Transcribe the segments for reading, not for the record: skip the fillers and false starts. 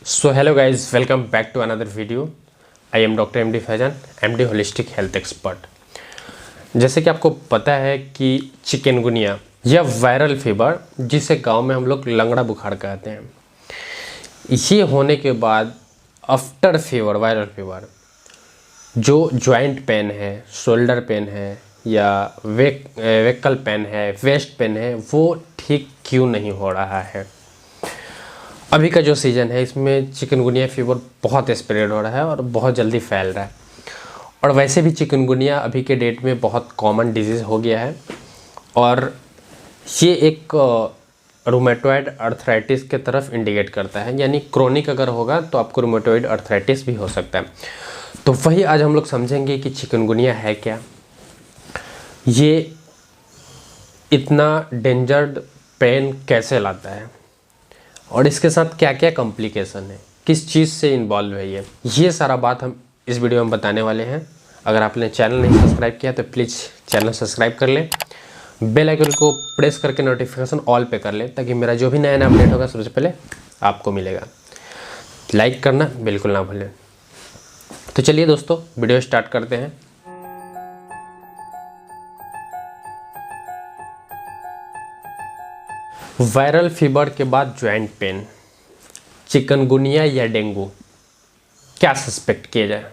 So hello guys, welcome back to another video. I am doctor M D Faizan, M D holistic health expert. जैसे कि आपको पता है कि चिकनगुनिया या वायरल फीवर, जिसे गांव में हम लोग लंगड़ा बुखार कहते हैं, ये होने के बाद आफ्टर फीवर, वायरल फीवर, जो जॉइंट पेन है, शोल्डर पेन है या वेकल पेन है, वेस्ट पेन है, वो ठीक क्यों नहीं हो रहा है। अभी का जो सीज़न है इसमें चिकनगुनिया फीवर बहुत स्प्रेड हो रहा है और बहुत जल्दी फैल रहा है। और वैसे भी चिकनगुनिया अभी के डेट में बहुत कॉमन डिजीज़ हो गया है और ये एक रूमेटॉइड अर्थराइटिस के तरफ इंडिकेट करता है, यानी क्रोनिक अगर होगा तो आपको रूमेटॉइड अर्थराइटिस भी हो सकता है। तो वही आज हम लोग समझेंगे कि चिकनगुनिया है क्या, ये इतना डेंजर्ड पेन कैसे लाता है और इसके साथ क्या क्या कॉम्प्लिकेशन है, किस चीज़ से इन्वॉल्व है ये सारा बात हम इस वीडियो में बताने वाले हैं। अगर आपने चैनल नहीं सब्सक्राइब किया तो प्लीज़ चैनल सब्सक्राइब कर लें, बेल आइकन को प्रेस करके नोटिफिकेशन ऑल पे कर लें ताकि मेरा जो भी नया नया अपडेट होगा सबसे पहले आपको मिलेगा। लाइक करना बिल्कुल ना भूलें। तो चलिए दोस्तों, वीडियो स्टार्ट करते हैं। वायरल फीवर के बाद जॉइंट पेन, चिकनगुनिया या डेंगू, क्या सस्पेक्ट किया जाए।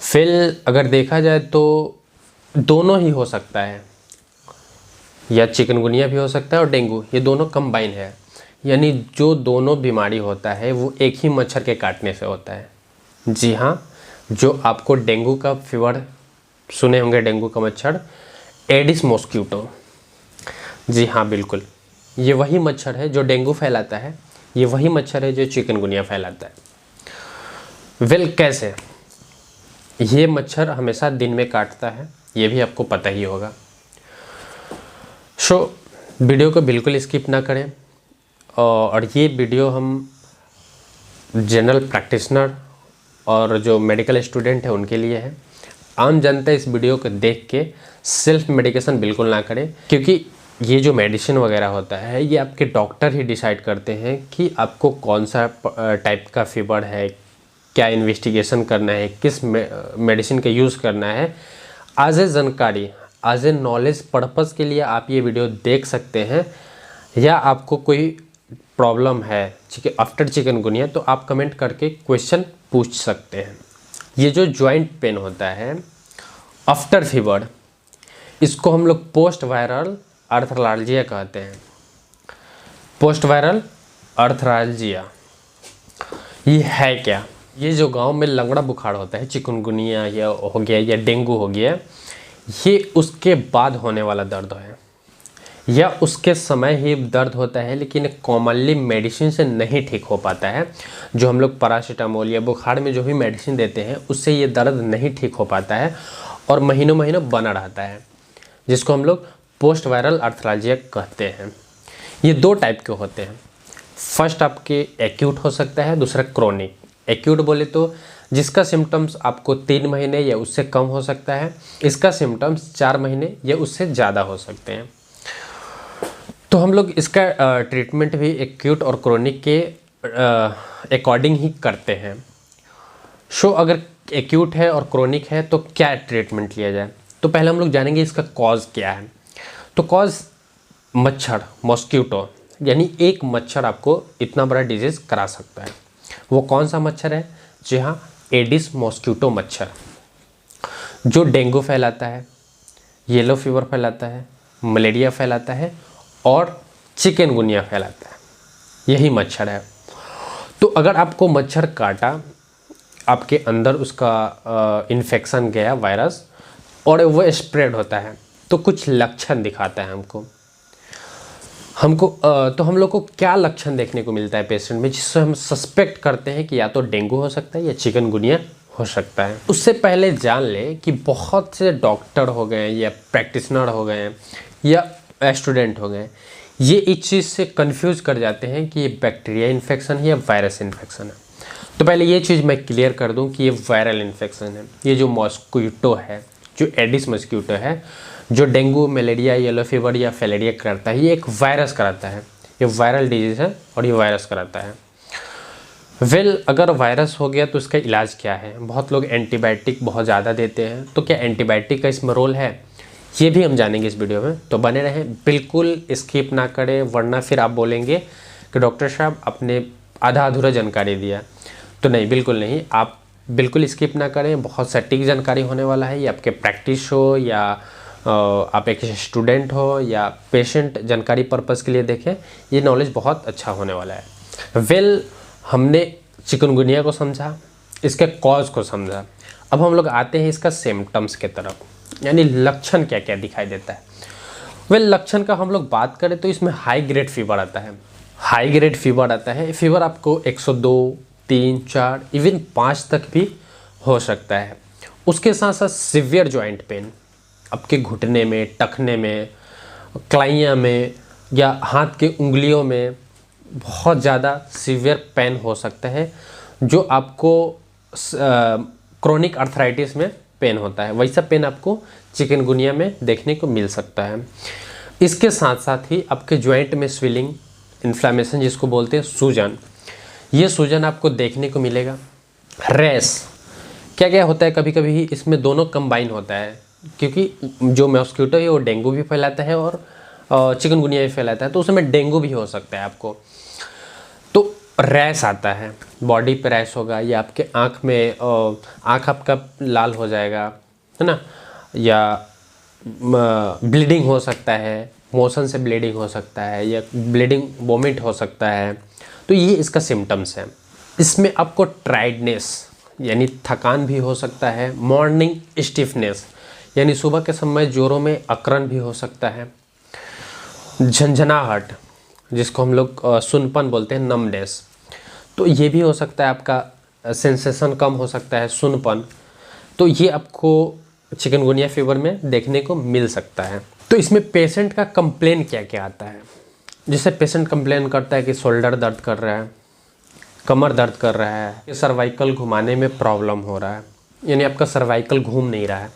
फिल अगर देखा जाए तो दोनों ही हो सकता है, या चिकनगुनिया भी हो सकता है और डेंगू, ये दोनों कंबाइन है। यानी जो दोनों बीमारी होता है वो एक ही मच्छर के काटने से होता है। जी हाँ, जो आपको डेंगू का फीवर सुने होंगे, डेंगू का मच्छर एडिस मॉस्क्यूटो, जी हाँ बिल्कुल, ये वही मच्छर है जो डेंगू फैलाता है, ये वही मच्छर है जो चिकनगुनिया फैलाता है। वेल कैसे, ये मच्छर हमेशा दिन में काटता है, ये भी आपको पता ही होगा। सो वीडियो को बिल्कुल स्किप ना करें। और ये वीडियो हम जनरल प्रैक्टिशनर और जो मेडिकल स्टूडेंट है उनके लिए है। आम जनता इस वीडियो को देख के सेल्फ मेडिकेशन बिल्कुल ना करें, क्योंकि ये जो मेडिसिन वगैरह होता है ये आपके डॉक्टर ही डिसाइड करते हैं कि आपको कौन सा टाइप का फीवर है, क्या इन्वेस्टिगेशन करना है, किस मेडिसिन का यूज़ करना है। एज ए जानकारी, एज ए नॉलेज पर्पज़ के लिए आप ये वीडियो देख सकते हैं। या आपको कोई प्रॉब्लम है आफ्टर चिकनगुनिया तो आप कमेंट करके क्वेश्चन पूछ सकते हैं। ये जो जॉइंट पेन होता है आफ्टर फीवर, इसको हम लोग पोस्ट वायरल अर्थराल्जिया कहते हैं। पोस्ट वायरल अर्थराल्जिया ये है क्या। ये जो गांव में लंगड़ा बुखार होता है, चिकनगुनिया या हो गया या डेंगू हो गया, ये उसके बाद होने वाला दर्द है या उसके समय ही दर्द होता है, लेकिन कॉमनली मेडिसिन से नहीं ठीक हो पाता है। जो हम लोग पैरासीटामोल या बुखार में जो भी मेडिसिन देते हैं उससे ये दर्द नहीं ठीक हो पाता है और महीनों महीनों बना रहता है, जिसको हम लोग पोस्ट वायरल अर्थराल्जिया कहते हैं। ये दो टाइप के होते हैं। फर्स्ट आपके एक्यूट हो सकता है, दूसरा क्रोनिक। एक्यूट बोले तो जिसका सिम्टम्स आपको 3 महीने या उससे कम हो सकता है, इसका सिम्टम्स 4 महीने या उससे ज़्यादा हो सकते हैं। तो हम लोग इसका ट्रीटमेंट भी एक्यूट और क्रोनिक के अकॉर्डिंग ही करते हैं। सो अगर एक्यूट है और क्रोनिक है तो क्या ट्रीटमेंट लिया जाए, तो पहले हम लोग जानेंगे इसका कॉज क्या है। तो कॉज मच्छर, मॉस्क्यूटो, यानी एक मच्छर आपको इतना बड़ा डिजीज़ करा सकता है। वो कौन सा मच्छर है? जी हाँ, एडिस मॉस्क्यूटो मच्छर, जो डेंगू फैलाता है, येलो फीवर फैलाता है, मलेरिया फैलाता है और चिकनगुनिया फैलाता है। यही मच्छर है। तो अगर आपको मच्छर काटा, आपके अंदर उसका इन्फेक्शन गया, वायरस, और वो स्प्रेड होता है तो कुछ लक्षण दिखाता है हमको। तो हम लोग को क्या लक्षण देखने को मिलता है पेशेंट में, जिससे हम सस्पेक्ट करते हैं कि या तो डेंगू हो सकता है या चिकनगुनिया हो सकता है। उससे पहले जान लें कि बहुत से डॉक्टर हो गए या प्रैक्टिशनर हो गए या स्टूडेंट हो गए, ये इस चीज़ से कंफ्यूज कर जाते हैं कि ये बैक्टीरिया इन्फेक्शन है या वायरस इन्फेक्शन है। तो पहले ये चीज़ मैं क्लियर कर दूं कि ये वायरल इन्फेक्शन है। ये जो मॉस्क्यूटो है, जो एडिस मॉस्क्यूटो है, जो डेंगू, मलेरिया, येलो फीवर या फैलेरिया कराता है, ये एक वायरस कराता है। ये वायरल डिजीज़ है और ये वायरस कराता है। अगर वायरस हो गया तो इसका इलाज क्या है? बहुत लोग एंटीबायोटिक बहुत ज़्यादा देते हैं, तो क्या एंटीबायोटिक का इसमें रोल है? ये भी हम जानेंगे इस वीडियो में, तो बने रहें, बिल्कुल स्किप ना करें, वरना फिर आप बोलेंगे कि डॉक्टर साहब आपने आधा अधूरा जानकारी दिया। तो नहीं, बिल्कुल नहीं, आप बिल्कुल स्किप ना करें, बहुत सटीक जानकारी होने वाला है। ये आपके प्रैक्टिस हो या आप एक स्टूडेंट हो या पेशेंट जानकारी पर्पज़ के लिए देखें, ये नॉलेज बहुत अच्छा होने वाला है। हमने चिकनगुनिया को समझा, इसके कॉज को समझा। अब हम लोग आते हैं इसका सिम्टम्स के तरफ, यानी लक्षण क्या क्या दिखाई देता है। लक्षण का हम लोग बात करें तो इसमें हाई ग्रेड फीवर आता है। हाई ग्रेड फीवर आता है, फीवर आपको 102, 3, 4 इवन 5 तक भी हो सकता है। उसके साथ साथ सिवियर जॉइंट पेन, आपके घुटने में, टखने में, कलाइयाँ में या हाथ के उंगलियों में बहुत ज़्यादा सीवियर पेन हो सकता है, जो आपको क्रोनिक अर्थराइटिस में पेन होता है, वैसा पेन आपको चिकनगुनिया में देखने को मिल सकता है। इसके साथ साथ ही आपके जॉइंट में स्वेलिंग, इन्फ्लामेशन जिसको बोलते हैं, सूजन, ये सूजन आपको देखने को मिलेगा। रैश, क्या क्या होता है, कभी कभी इसमें दोनों कंबाइन होता है, क्योंकि जो मॉस्किटो है वो डेंगू भी फैलाता है और चिकनगुनिया भी फैलाता है, तो उसमें डेंगू भी हो सकता है आपको। तो रैश आता है, बॉडी पे रैश होगा, या आपके आँख में आँख आपका लाल हो जाएगा, है ना, या ब्लीडिंग हो सकता है, मोशन से ब्लीडिंग हो सकता है, या ब्लीडिंग वोमिट हो सकता है। तो ये इसका सिम्टम्स है। इसमें आपको टायर्डनेस यानी थकान भी हो सकता है, मॉर्निंग स्टिफनेस यानी सुबह के समय जोरों में अकड़न भी हो सकता है, झंझनाहट जिसको हम लोग सुनपन बोलते हैं, नमनेस, तो ये भी हो सकता है। आपका सेंसेशन कम हो सकता है, सुनपन, तो ये आपको चिकनगुनिया फीवर में देखने को मिल सकता है। तो इसमें पेशेंट का कंप्लेन क्या क्या आता है, जैसे पेशेंट कंप्लेन करता है कि शोल्डर दर्द कर रहा है, कमर दर्द कर रहा है, सर्वाइकल घुमाने में प्रॉब्लम हो रहा है, यानी आपका सर्वाइकल घूम नहीं रहा है,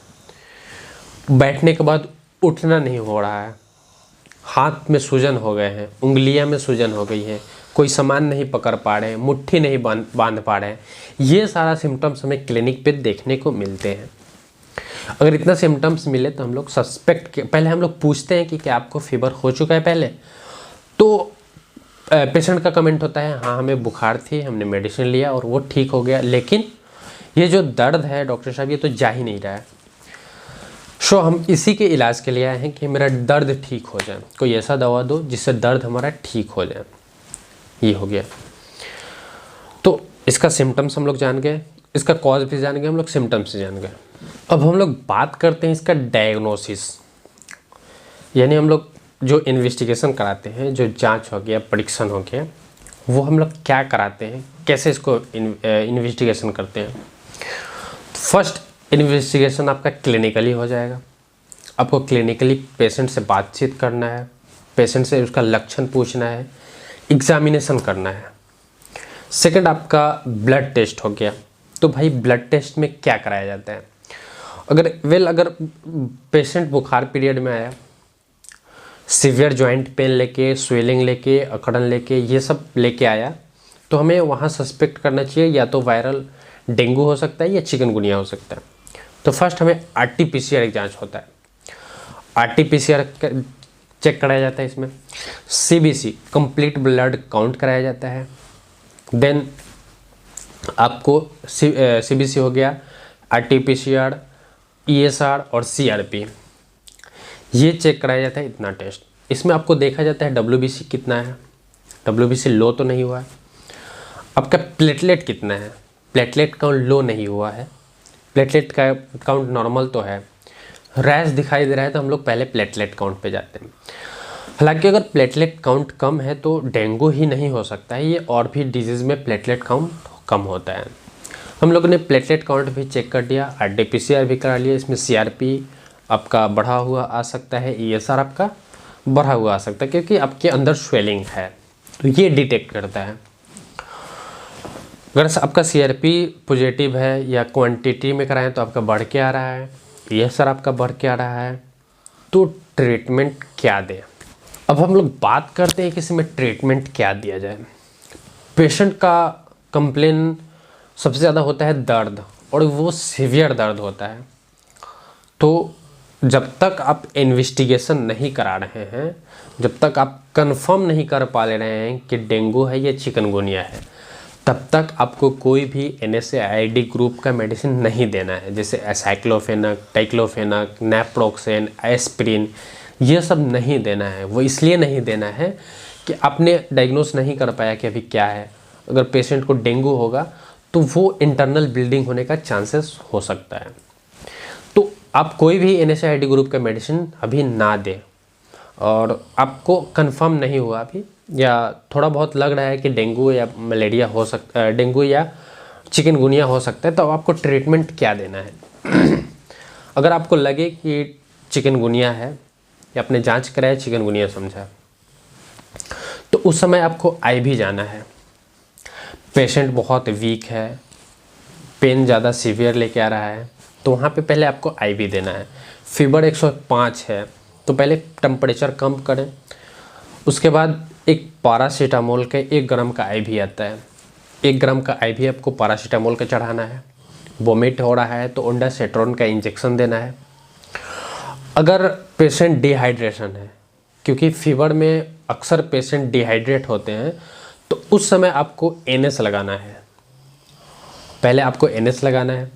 बैठने के बाद उठना नहीं हो रहा है, हाथ में सूजन हो गए हैं, उंगलियां में सूजन हो गई है, कोई सामान नहीं पकड़ पा रहे हैं, मुट्ठी नहीं बांध पा रहे हैं, ये सारा सिम्टम्स हमें क्लिनिक पे देखने को मिलते हैं। अगर इतना सिम्टम्स मिले तो हम लोग पहले हम लोग पूछते हैं कि क्या आपको फीवर हो चुका है पहले। तो पेशेंट का कमेंट होता है, हाँ हमें बुखार थी, हमने मेडिसिन लिया और वो ठीक हो गया, लेकिन ये जो दर्द है डॉक्टर साहब ये तो जा ही नहीं रहा है। हम इसी के इलाज के लिए आए हैं कि मेरा दर्द ठीक हो जाए, कोई ऐसा दवा दो जिससे दर्द हमारा ठीक हो जाए। ये हो गया, तो इसका सिम्टम्स हम लोग जान गए, इसका कॉज भी जान गए हम लोग, सिम्टम्स जान गए। अब हम लोग बात करते हैं इसका डायग्नोसिस, यानी हम लोग जो इन्वेस्टिगेशन कराते हैं, जो जांच हो गया, परीक्षण हो गया, वो हम लोग क्या कराते हैं, कैसे इसको इन्वेस्टिगेशन करते हैं। फर्स्ट इन्वेस्टिगेशन आपका क्लिनिकली हो जाएगा। आपको क्लिनिकली पेशेंट से बातचीत करना है, पेशेंट से उसका लक्षण पूछना है, एग्जामिनेशन करना है। सेकंड आपका ब्लड टेस्ट हो गया। तो भाई ब्लड टेस्ट में क्या कराया जाता है, अगर पेशेंट बुखार पीरियड में आया, सीवियर जॉइंट पेन लेके, स्वेलिंग लेके, अकड़न लेके, ये सब लेके आया, तो हमें वहाँ सस्पेक्ट करना चाहिए या तो वायरल डेंगू हो सकता है या चिकनगुनिया हो सकता है। तो फर्स्ट हमें RT-PCR एक जांच होता है, RT-PCR चेक कराया जाता है। इसमें CBC कंप्लीट ब्लड काउंट कराया जाता है। देन आपको CBC हो गया, RT-PCR, ESR और CRP, ये चेक कराया जाता है। इतना टेस्ट इसमें आपको देखा जाता है WBC कितना है, WBC लो तो नहीं हुआ है, आपका प्लेटलेट कितना है, प्लेटलेट काउंट लो नहीं हुआ है, प्लेटलेट का काउंट नॉर्मल तो है, रैश दिखाई दे रहा है, तो हम लोग पहले प्लेटलेट काउंट पे जाते हैं। हालांकि अगर प्लेटलेट काउंट कम है तो डेंगू ही नहीं हो सकता है, ये और भी डिजीज़ में प्लेटलेट काउंट कम होता है। हम लोगों ने प्लेटलेट काउंट भी चेक कर दिया, RT-PCR भी करा लिया। इसमें CRP आपका बढ़ा हुआ आ सकता है, ESR आपका बढ़ा हुआ आ सकता है, क्योंकि आपके अंदर स्वेलिंग है, तो ये डिटेक्ट करता है। अगर आपका CRP पॉजिटिव है या क्वांटिटी में कराएं तो आपका बढ़ के आ रहा है, ESR आपका बढ़ के आ रहा है, तो ट्रीटमेंट क्या दें। अब हम लोग बात करते हैं कि इसमें ट्रीटमेंट क्या दिया जाए। पेशेंट का कंप्लेन सबसे ज़्यादा होता है दर्द, और वो सीवियर दर्द होता है। तो जब तक आप इन्वेस्टिगेशन नहीं करा रहे हैं, जब तक आप कंफर्म नहीं कर पा ले रहे हैं कि डेंगू है या चिकनगुनिया है, तब तक आपको कोई भी NSAID ग्रुप का मेडिसिन नहीं देना है। जैसे एसाइक्लोफेनक, टाइक्लोफेनक, नेप्रोक्सेन, एस्पिरिन, ये सब नहीं देना है। वो इसलिए नहीं देना है कि आपने डायग्नोस नहीं कर पाया कि अभी क्या है। अगर पेशेंट को डेंगू होगा तो वो इंटरनल ब्लीडिंग होने का चांसेस हो सकता है। तो आप कोई भी NSAID ग्रुप का मेडिसिन अभी ना दें, और आपको कंफर्म नहीं हुआ अभी, या थोड़ा बहुत लग रहा है कि डेंगू या मलेरिया हो सकता है, डेंगू या चिकनगुनिया हो सकता है, तो आपको ट्रीटमेंट क्या देना है। अगर आपको लगे कि चिकनगुनिया है या आपने जांच कराया चिकनगुनिया समझा, तो उस समय आपको IV जाना है। पेशेंट बहुत वीक है, पेन ज़्यादा सीवियर लेके आ रहा है, तो वहाँ पे पहले आपको IV देना है। फीवर 105 है तो पहले टेम्परेचर कम करें। उसके बाद एक पैरासीटामोल का 1 ग्राम का IV आता है। 1 ग्राम का IV आपको पैरासीटामोल का चढ़ाना है। वोमिट हो रहा है तो ओंडासेट्रोन का इंजेक्शन देना है। अगर पेशेंट डिहाइड्रेशन है, क्योंकि फीवर में अक्सर पेशेंट डिहाइड्रेट होते हैं, तो उस समय आपको NS लगाना है। पहले आपको NS लगाना है,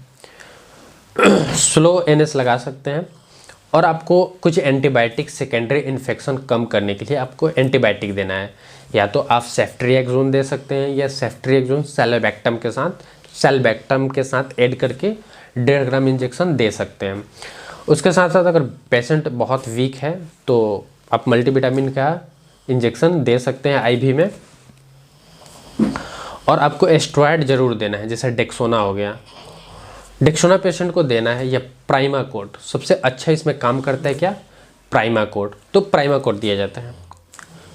स्लो NS लगा सकते हैं। और आपको कुछ एंटीबायोटिक सेकेंडरी इन्फेक्शन कम करने के लिए आपको एंटीबायोटिक देना है। या तो आप सेफ्ट्रिएक्सोन दे सकते हैं, या सेफ्ट्रिएक्सोन सेल्बैक्टम के साथ ऐड करके 1.5 ग्राम इंजेक्शन दे सकते हैं। उसके साथ साथ अगर पेशेंट बहुत वीक है तो आप मल्टीविटामिन का इंजेक्शन दे सकते हैं IV में। और आपको एस्ट्रॉयड ज़रूर देना है, जैसे डेक्सोना हो गया। डेक्सोना पेशेंट को देना है, या प्राइमाकोट सबसे अच्छा इसमें काम करता है। क्या? प्राइमाकोट। तो प्राइमाकोट दिया जाता है।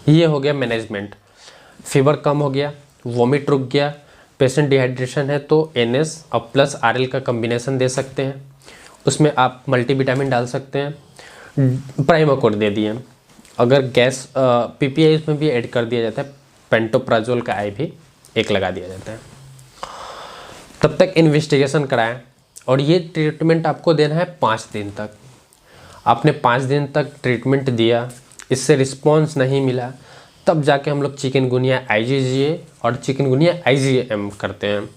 ये हो गया मैनेजमेंट। फीवर कम हो गया, वोमिट रुक गया, पेशेंट डिहाइड्रेशन है तो NS और प्लस RL का कम्बिनेशन दे सकते हैं। उसमें आप मल्टीविटामिन डाल सकते हैं। प्राइमाकोट दे दिए। अगर गैस PPI इसमें भी ऐड कर दिया जाता है, पेंटोप्राजोल का IV 1 लगा दिया जाता है। तब तक इन्वेस्टिगेशन कराएं। और ये ट्रीटमेंट आपको देना है 5 दिन तक। आपने 5 दिन तक ट्रीटमेंट दिया, इससे रिस्पॉन्स नहीं मिला, तब जाके हम लोग चिकनगुनिया IgG और चिकनगुनिया IgM करते हैं।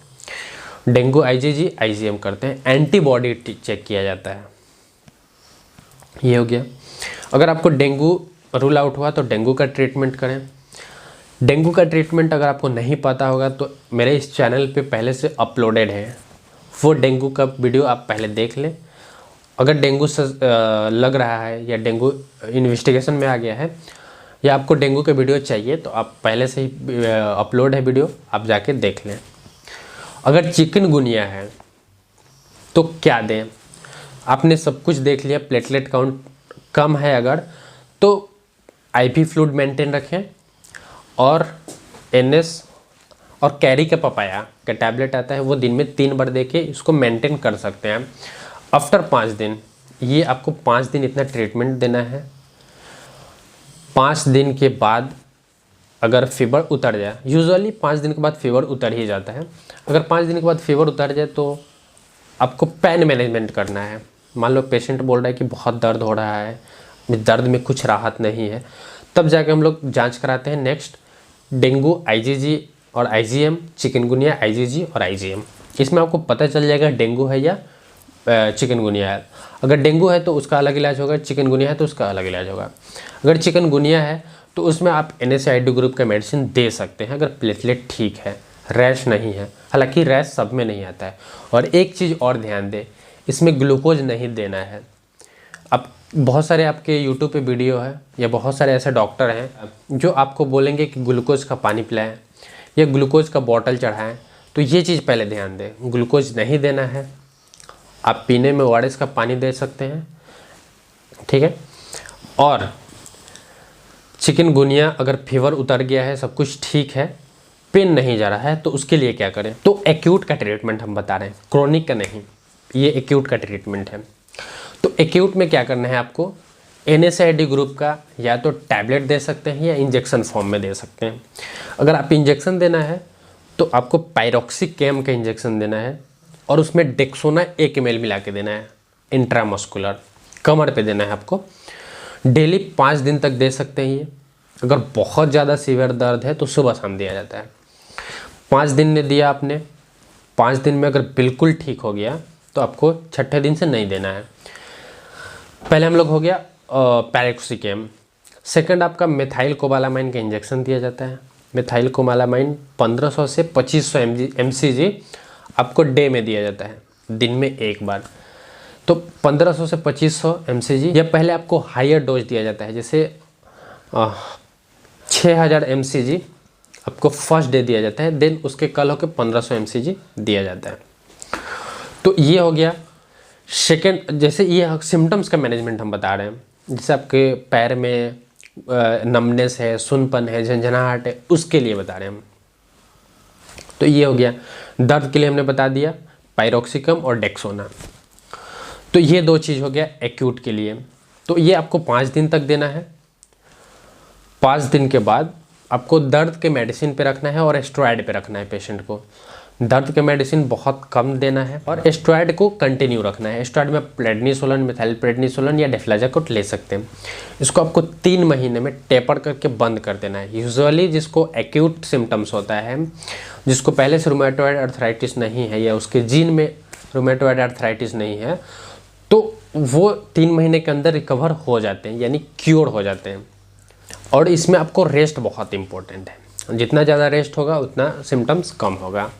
डेंगू IgG IgM करते हैं। एंटीबॉडी चेक किया जाता है। ये हो गया। अगर आपको डेंगू रूल आउट हुआ तो डेंगू का ट्रीटमेंट करें। डेंगू का ट्रीटमेंट अगर आपको नहीं पता होगा तो मेरे इस चैनल पे पहले से अपलोडेड है, वो डेंगू का वीडियो आप पहले देख लें। अगर डेंगू से लग रहा है या डेंगू इन्वेस्टिगेशन में आ गया है, या आपको डेंगू का वीडियो चाहिए, तो आप पहले से ही अपलोड है वीडियो, आप जाके देख लें। अगर चिकनगुनिया है तो क्या दें? आपने सब कुछ देख लिया। प्लेटलेट काउंट कम है अगर, तो IV फ्लूइड मेंटेन रखें। और NS और कैरी का पपाया का टैबलेट आता है, वो दिन में 3 बार दे के इसको मेंटेन कर सकते हैं। आफ्टर 5 दिन, ये आपको 5 दिन इतना ट्रीटमेंट देना है। 5 दिन के बाद अगर फीवर उतर जाए, यूजुअली 5 दिन के बाद फीवर उतर ही जाता है। अगर 5 दिन के बाद फीवर उतर जाए तो आपको पेन मैनेजमेंट करना है। मान लो पेशेंट बोल रहा है कि बहुत दर्द हो रहा है, दर्द में कुछ राहत नहीं है, तब जाके हम लोग जांच कराते हैं। नेक्स्ट डेंगू IgG और IgM, चिकनगुनिया IgG और IgM। इसमें आपको पता चल जाएगा डेंगू है या चिकनगुनिया है। अगर डेंगू है तो उसका अलग इलाज होगा, चिकनगुनिया है तो उसका अलग इलाज होगा। अगर चिकनगुनिया है तो उसमें आप NSAID ग्रुप का मेडिसिन दे सकते हैं, अगर प्लेटलेट ठीक है, रैश नहीं है। हालांकि रैश सब में नहीं आता है। और एक चीज़ और ध्यान दें, इसमें ग्लूकोज नहीं देना है। अब बहुत सारे आपके यूट्यूब पे वीडियो है, या बहुत सारे ऐसे डॉक्टर हैं जो आपको बोलेंगे कि ग्लूकोज का पानी पिलाएं या ग्लूकोज का बॉटल चढ़ाएं। तो ये चीज़ पहले ध्यान दें, ग्लूकोज नहीं देना है। आप पीने में ORS का पानी दे सकते हैं, ठीक है। और चिकनगुनिया अगर फीवर उतर गया है, सब कुछ ठीक है, पेन नहीं जा रहा है, तो उसके लिए क्या करें? तो एक्यूट का ट्रीटमेंट हम बता रहे हैं, क्रोनिक का नहीं। ये एक्यूट का ट्रीटमेंट है। तो एक्यूट में क्या करना है आपको? NSAID ग्रुप का या तो टैबलेट दे सकते हैं या इंजेक्शन फॉर्म में दे सकते हैं। अगर आप इंजेक्शन देना है तो आपको पायरोक्सिकेम का इंजेक्शन देना है और उसमें डेक्सोना 1 ml मिला के देना है, इंट्रामस्कुलर कमर पे देना है आपको। डेली 5 दिन तक दे सकते हैं ये। अगर बहुत ज़्यादा सीवियर दर्द है तो सुबह शाम दिया जाता है। 5 दिन ने दिया आपने, 5 दिन में अगर बिल्कुल ठीक हो गया तो आपको 6ठे दिन से नहीं देना है। पहले हम लोग हो गया पैरोक्सिकेम। सेकंड आपका मेथाइल कोबालामाइन का इंजेक्शन दिया जाता है। मेथाइल कोबालामाइन 1500 से 2500 mcg आपको डे में दिया जाता है, दिन में एक बार। तो 1500 से 2500 mcg या पहले आपको हायर डोज दिया जाता है, जैसे 6000 mcg आपको फर्स्ट डे दिया जाता है, देन उसके कल होकर 1500 mcg दिया जाता है। तो ये हो गया सेकेंड। जैसे ये सिम्टम्स का मैनेजमेंट हम बता रहे हैं, जैसे आपके पैर में नमनेस है, सुनपन है, झंझनाहट है, उसके लिए बता रहे हैं हम। तो ये हो गया। दर्द के लिए हमने बता दिया पायरोक्सिकम और डेक्सोना। तो ये 2 चीज़ हो गया एक्यूट के लिए। तो ये आपको 5 दिन तक देना है। 5 दिन के बाद आपको दर्द के मेडिसिन पे रखना है और स्टेरॉइड पे रखना है पेशेंट को। दर्द के मेडिसिन बहुत कम देना है और स्टेरॉइड को कंटिन्यू रखना है। स्टेरॉइड में प्रेडनिसोलन, मिथाइल प्रेडनिसोलन या डेफ्लाजाकोट ले सकते हैं। इसको आपको 3 महीने में टेपर करके बंद कर देना है। यूजुअली जिसको एक्यूट सिम्टम्स होता है, जिसको पहले से रूमेटॉइड अर्थराइटिस नहीं है या उसके जीन में रूमेटॉइड अर्थराइटिस नहीं है, तो वो 3 महीने के अंदर रिकवर हो जाते हैं, यानी क्योर हो जाते हैं। और इसमें आपको रेस्ट बहुत इंपॉर्टेंट है। जितना ज़्यादा रेस्ट होगा उतना सिम्टम्स कम होगा।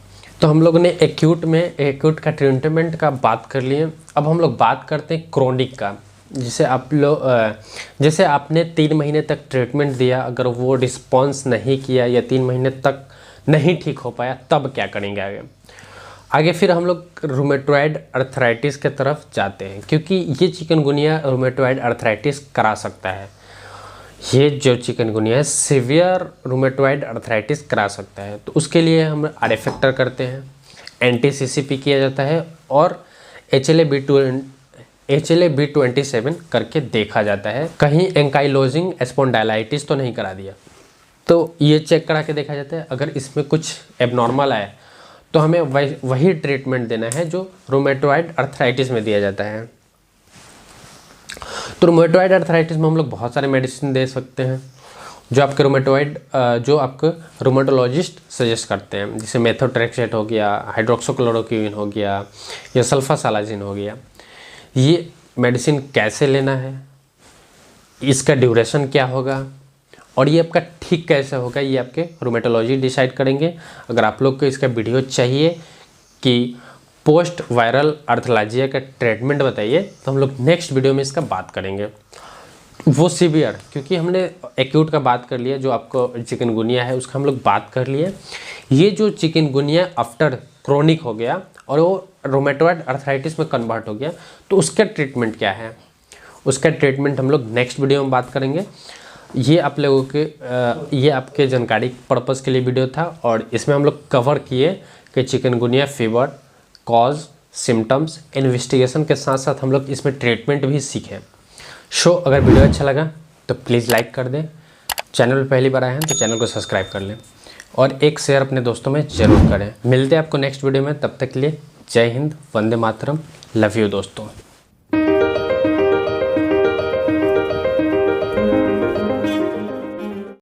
तो हम लोग ने एक्यूट का ट्रीटमेंट का बात कर लिए। अब हम लोग बात करते हैं क्रोनिक का। जैसे आपने 3 महीने तक ट्रीटमेंट दिया, अगर वो रिस्पॉन्स नहीं किया या 3 महीने तक नहीं ठीक हो पाया, तब क्या करेंगे आगे फिर हम लोग रूमेटॉइड अर्थराइटिस के तरफ जाते हैं, क्योंकि ये चिकनगुनिया रूमेटॉइड अर्थराइटिस करा सकता है। ये जो चिकनगुनिया है सीवियर रूमेटॉइड अर्थराइटिस करा सकता है। तो उसके लिए हम आर फैक्टर करते हैं, एंटी-CCP किया जाता है और HLA-B27 करके देखा जाता है, कहीं एंकाइलोजिंग स्पॉन्डाइलाइटिस तो नहीं करा दिया। तो ये चेक करा के देखा जाता है। अगर इसमें कुछ एबनॉर्मल आए तो हमें वही ट्रीटमेंट देना है जो रूमेटॉइड अर्थराइटिस में दिया जाता है। तो रूमेटॉइड अर्थराइटिस में हम लोग बहुत सारे मेडिसिन दे सकते हैं जो आपके रूमेटोलॉजिस्ट सजेस्ट करते हैं, जैसे मेथोट्रेक्सेट हो गया, हाइड्रोक्सोक्लोरोक्विन हो गया या सल्फासालाजिन हो गया। ये मेडिसिन कैसे लेना है, इसका ड्यूरेशन क्या होगा और ये आपका ठीक कैसे होगा, ये आपके रूमेटोलॉजी डिसाइड करेंगे। अगर आप लोग को इसका वीडियो चाहिए कि पोस्ट वायरल अर्थलाजिया का ट्रीटमेंट बताइए, तो हम लोग नेक्स्ट वीडियो में इसका बात करेंगे। वो सीवियर, क्योंकि हमने एक्यूट का बात कर लिया, जो आपको चिकनगुनिया है उसका हम लोग बात कर लिए। ये जो चिकनगुनिया आफ्टर क्रोनिक हो गया और वो रूमेटॉइड अर्थराइटिस में कन्वर्ट हो गया, तो उसका ट्रीटमेंट क्या है, उसका ट्रीटमेंट हम लोग नेक्स्ट वीडियो में बात करेंगे। ये आप लोगों के ये आपके जानकारी पर्पज़ के लिए वीडियो था और इसमें हम लोग कवर किए कि chikungunya fever, cause, symptoms, investigation के साथ साथ हम लोग इसमें ट्रीटमेंट भी सीखें। अगर वीडियो अच्छा लगा तो प्लीज़ लाइक कर दें, चैनल पर पहली बार आए हैं तो चैनल को सब्सक्राइब कर लें और एक शेयर अपने दोस्तों में ज़रूर करें। मिलते हैं आपको नेक्स्ट वीडियो में, तब तक के लिए जय हिंद, वंदे मातरम, लव यू दोस्तों।